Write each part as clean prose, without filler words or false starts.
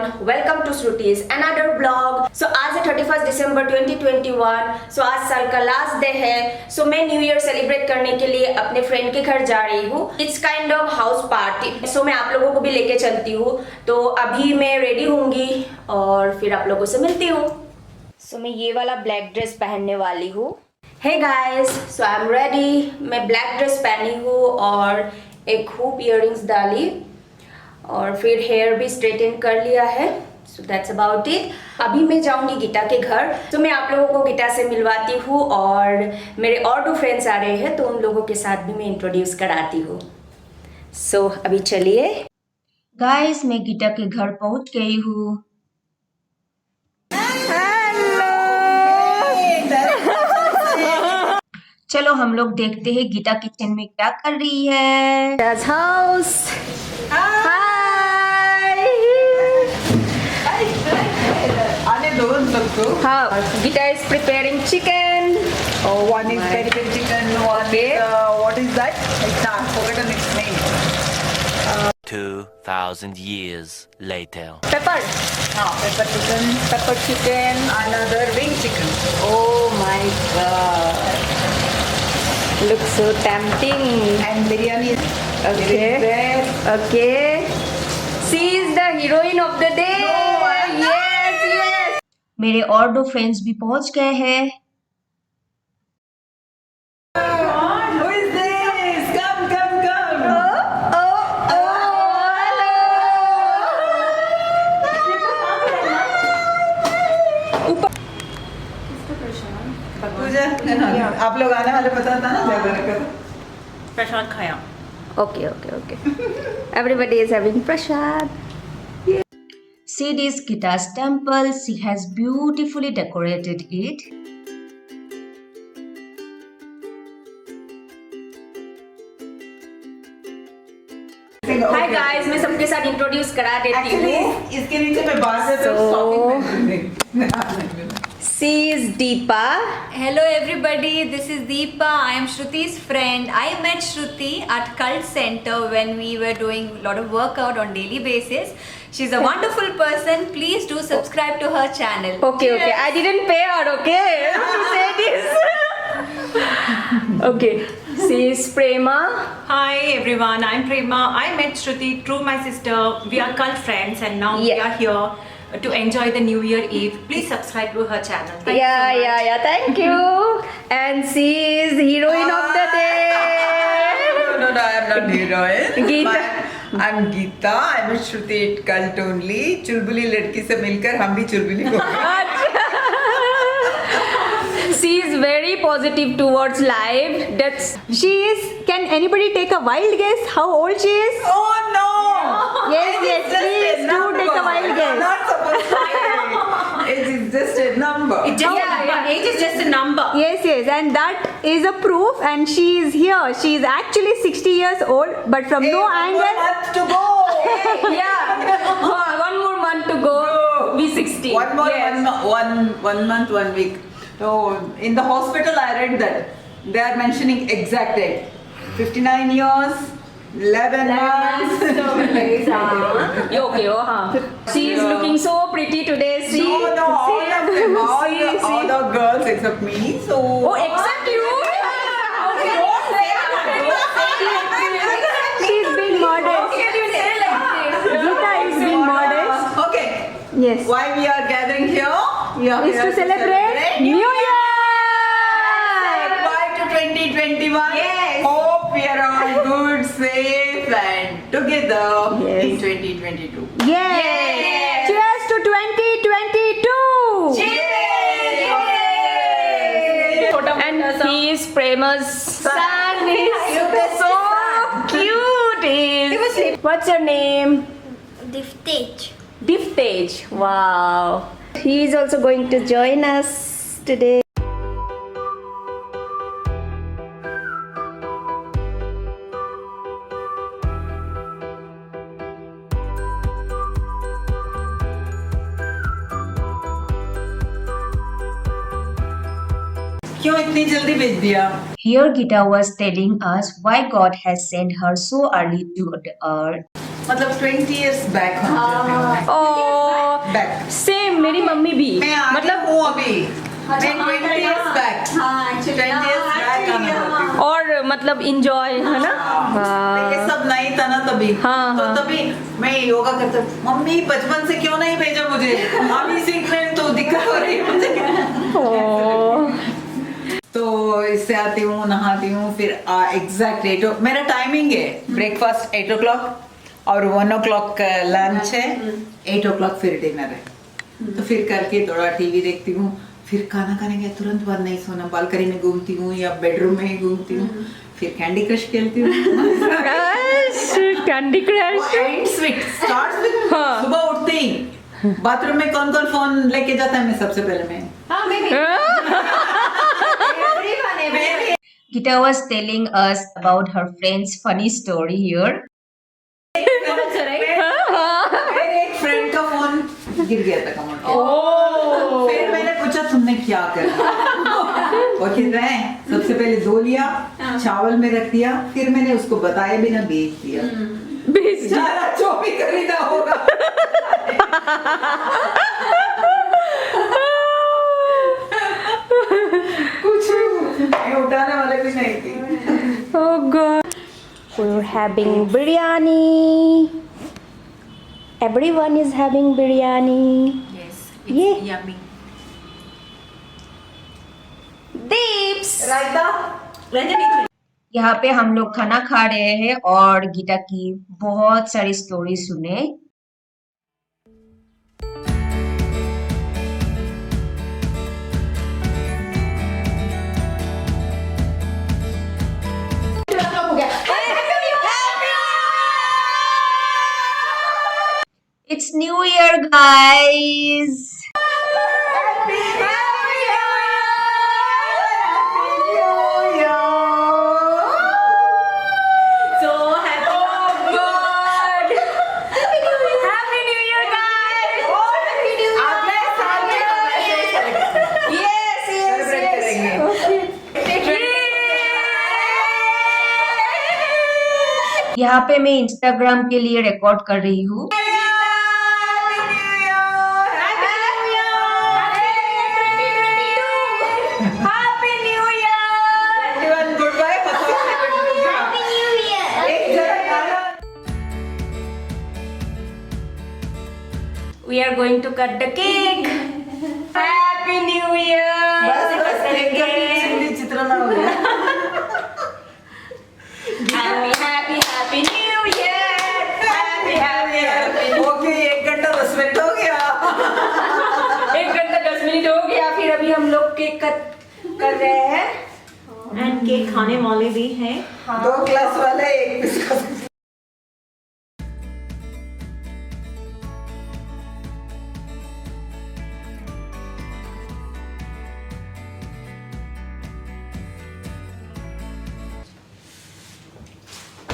everyone, welcome to Shrutis another vlog. So आज है 31 दिसंबर 2021. So आज साल का लास्ट डे है. So मैं न्यू ईयर सेलिब्रेट करने के लिए अपने फ्रेंड के घर जा रही हूँ. It's kind of house party. So मैं आप लोगों को भी लेके चलती हूँ. तो अभी मैं रेडी होंगी और फिर आप लोगों से मिलती हूँ. So मैं ये वाला ब्लैक ड्रेस पहनने वाली हूँ. Hey guys, so I'm ready. मैं ब्लैक ड्रेस पहनी हूँ और एक हुप इयररिंग्स डाली और फिर हेयर भी स्ट्रेटन कर लिया है. So that's about it. अभी मैं जाऊंगी गीता के घर. तो मैं आप लोगों को गीता से मिलवाती हूँ और मेरे और दो फ्रेंड्स आ रहे हैं तो उन लोगों के साथ भी मैं इंट्रोड्यूस कराती हूँ. सो अभी चलिए. गाइस, मैं गीता के घर पहुँच गई हूँ. चलो हम लोग देखते हैं गीता किचन में क्या कर रही है. हाउस. हाँ, Gita is preparing chicken. Oh, one is peri peri chicken, one Okay. what is that? I forgotten its name. 2,000 years later. Pepper. Pepper chicken, Pepper chicken. another wing chicken. Oh my god. Looks so tempting. And biryani is Okay. there. Okay. She is the heroine of the day. No, I'm not. Yes, yes. मेरे और दो friends भी पहुंच गए हैं. Who is this? Come. पूजा, आप लोग आने वाले पता था ना जागरण का. प्रसाद खाया. Okay. Everybody is having prasad. See this Gita's temple. She has beautifully decorated it. Hi guys, मैं सबके साथ इंट्रोड्यूस करा देती हूँ. Actually, इसके नीचे मैं बाहर से तो So- शॉपिंग में She is Deepa. Hello everybody, this is Deepa. I am Shruti's friend. I met Shruti at Cult Center when we were doing a lot of workout on daily basis. She's a wonderful person. Please do subscribe to her channel. Okay. I didn't pay her. Okay, to say this. Okay. She is Prema. Hi everyone, I'm Prema. I met Shruti through my sister. We are cult friends and now we Yeah. are here to enjoy the New Year Eve. Please subscribe to her channel. Thank you so much. Yeah. Thank you. And she is the heroine of the day. No, I am not heroine. Geeta. I'm Geeta. I met Shruti at cult only. चुलबुली लड़की से मिलकर हम भी चुलबुली हो गए. She is very positive towards life. She is. Can anybody take a wild guess how old she is? Oh no! Yes, It is just please a do number. take a wild guess. I'm not supposed to say. It is just a number. Age is just a number. Yes, and that is a proof. And she is here. She is actually 60 years old, but from Hey, no one more angle. month to go. Yeah. One more month to go. Be 60. One more Yes. one month, 1 week. So in the hospital I read that they are mentioning exact age. 59 years, 11 months. Okay. She is looking so pretty today. See? No, all of them, all the girls except me. So. Oh, except you? She's being modest. Gita is being modest. Okay. Yes. Why we are gathering here? We are Is here to celebrate New Year. Bye to 2021. Yes. Hope we are all good, safe, and together Yes. in 2022. Yes. Yes. Cheers to 2022. And he is Prema's son. He's so cute. What's your name? Diftage. Wow. He is also going to join us today. क्यों इतनी जल्दी भेज दिया? Here Gita was telling us why God has sent her so early to the earth. मतलब 20 years back हम Oh, मेरी mummy भी मैं मतलब मतलब हूँ अभी मैं 20 years back हाँ 20 years back आना करती हूँ। और मतलब इंजॉय है ना ये सब नहीं था ना तभी हाँ, तो हाँ। तभी मैं योगा करता मम्मी बचपन से क्यों नहीं भेजा मुझे अभी सीख रहे हैं तो दिक्कत हो रही है मुझे तो इससे आती हूँ नहाती हूँ फिर एग्जैक्ट 8 मेरा टाइमिंग है ब्रेकफास्ट 8 o'clock और 1 o'clock लंच है 8 o'clock फिर डिनर है तो फिर करके थोड़ा टीवी देखती हूँ फिर खाना खाने के तुरंत बाद नहीं सोना बालकनी में घूमती हूँ या बेडरूम में ही घूमती हूँ फिर कैंडी क्रश खेलती हूँ candy crush and sweet starts with हाँ। सुबह उठते ही बाथरूम में कौन कौन फोन लेके जाता है मैं सबसे पहले मैं हाँ मैं भी Gita was telling us about her friend's funny story here. मेरे एक फ्रेंड का फोन गिर गया था कमर पे फिर मैंने पूछा तुमने क्या करा वो कहते हैं सबसे पहले धो लिया चावल में रख दिया फिर मैंने उसको बताया बिना बेच दिया सारा जो भी खरीदा होगा कुछ मैं उठाने वाले भी नहीं थी Oh God. We're having biryani. Everyone is having biryani. Yes, Yeah. yummy. Deeps. रायता यहाँ पे हम लोग खाना खा रहे हैं और गीता की बहुत सारी स्टोरी सुने It's New Year, guys. So happy! Oh God! Happy New Year, guys! अगले साल में हम ऐसे Yes, सेलिब्रेट करेंगे यहाँ पे मैं इंस्टाग्राम के लिए रिकॉर्ड कर रही हूँ Happy New Year! Goodbye एक जरा गाना We are going to cut the cake. Happy New Year. बस केक का चिल्ली चित्रण हो गया Happy New Year. Happy. Okay 1 घंटा 10 मिनट हो गया 1 घंटा 10 मिनट हो गया फिर अभी हम लोग केक कट कर रहे हैं And केक खाने वाले भी हैं. 2 ग्लास वाले 1 बिस्कुट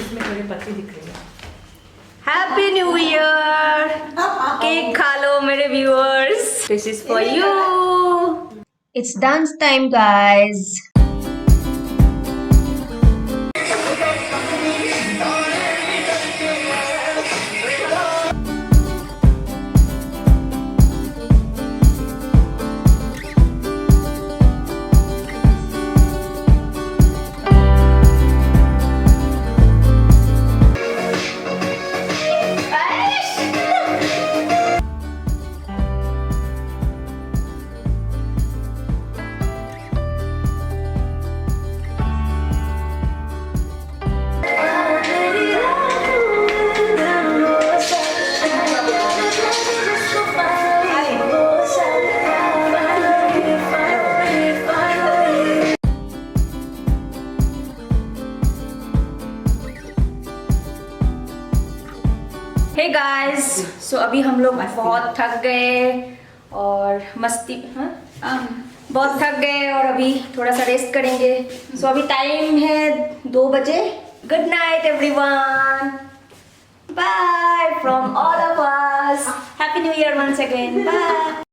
इसमें थोड़ी पत्ती दिख रही है. Happy New Year. केक खा लो मेरे viewers. This is for you. It's dance time, guys. Hey guys so अभी हम लोग बहुत थक गए और मस्ती बहुत थक गए और अभी थोड़ा सा रेस्ट करेंगे सो अभी टाइम है 2 बजे good night everyone bye from all of us happy new year once again bye